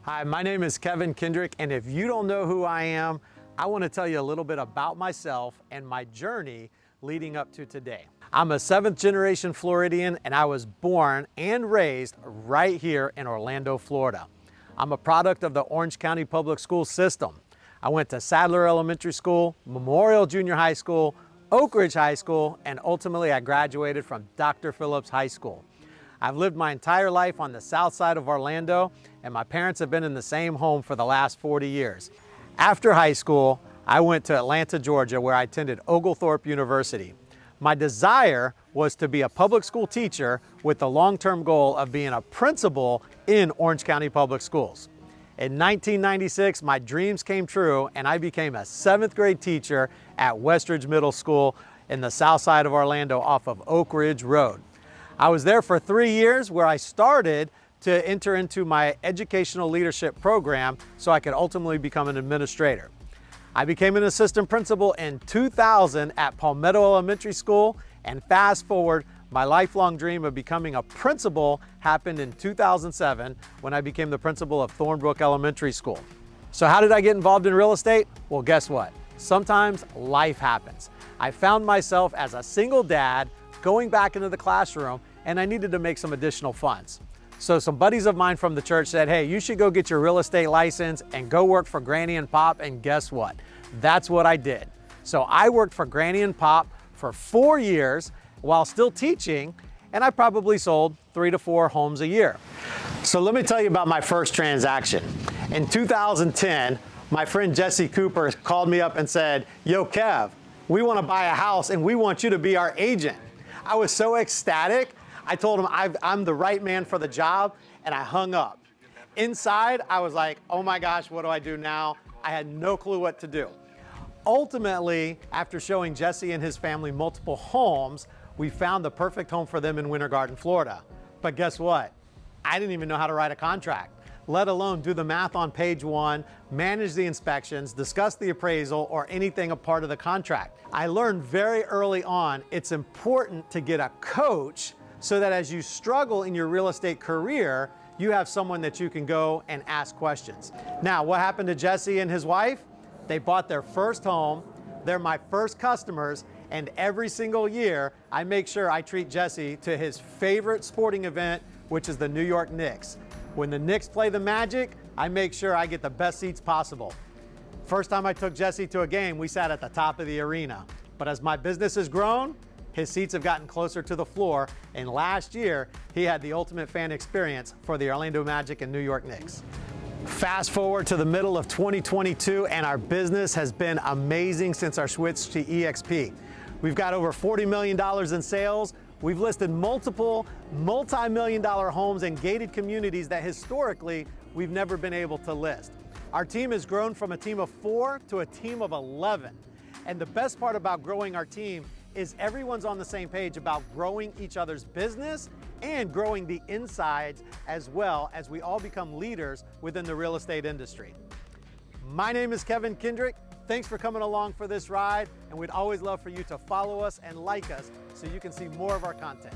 Hi, my name is Kevin Kendrick, and if you don't know who I am, I want to tell you a little bit about myself and my journey leading up to today. I'm a 7th generation Floridian, and I was born and raised right here in Orlando, Florida. I'm a product of the Orange County Public School system. I went to Sadler Elementary School, Memorial Junior High School, Oak Ridge High School, and ultimately I graduated from Dr. Phillips High School. I've lived my entire life on the south side of Orlando, and my parents have been in the same home for the last 40 years. After high school, I went to Atlanta, Georgia, where I attended Oglethorpe University. My desire was to be a public school teacher with the long-term goal of being a principal in Orange County Public Schools. In 1996, my dreams came true, and I became a 7th grade teacher at Westridge Middle School in the south side of Orlando off of Oak Ridge Road. I was there for 3 years, where I started to enter into my educational leadership program so I could ultimately become an administrator. I became an assistant principal in 2000 at Palmetto Elementary School, and fast forward, my lifelong dream of becoming a principal happened in 2007 when I became the principal of Thornbrook Elementary School. So how did I get involved in real estate? Well, guess what? Sometimes life happens. I found myself as a single dad going back into the classroom, and I needed to make some additional funds. So some buddies of mine from the church said, hey, you should go get your real estate license and go work for Granny and Pop, and guess what? That's what I did. So I worked for Granny and Pop for 4 years while still teaching, and I probably sold 3 to 4 homes a year. So let me tell you about my first transaction. In 2010, my friend Jesse Cooper called me up and said, yo, Kev, we want to buy a house and we want you to be our agent. I was so ecstatic. I told him I'm the right man for the job, and I hung up. Inside, I was like, oh my gosh, what do I do now? I had no clue what to do. Ultimately, after showing Jesse and his family multiple homes, we found the perfect home for them in Winter Garden, Florida. But guess what? I didn't even know how to write a contract, let alone do the math on page 1, manage the inspections, discuss the appraisal, or anything a part of the contract. I learned very early on it's important to get a coach so that as you struggle in your real estate career, you have someone that you can go and ask questions. Now, what happened to Jesse and his wife? They bought their first home. They're my first customers, and every single year, I make sure I treat Jesse to his favorite sporting event, which is the New York Knicks. When the Knicks play the Magic, I make sure I get the best seats possible. First time I took Jesse to a game, we sat at the top of the arena. But as my business has grown, his seats have gotten closer to the floor, and last year, he had the ultimate fan experience for the Orlando Magic and New York Knicks. Fast forward to the middle of 2022, and our business has been amazing since our switch to EXP. We've got over $40 million in sales. We've listed multiple multi-million-dollar homes in gated communities that historically we've never been able to list. Our team has grown from a team of 4 to a team of 11. And the best part about growing our team is everyone's on the same page about growing each other's business and growing the insides as well, as we all become leaders within the real estate industry. My name is Kevin Kendrick. Thanks for coming along for this ride, and we'd always love for you to follow us and like us so you can see more of our content.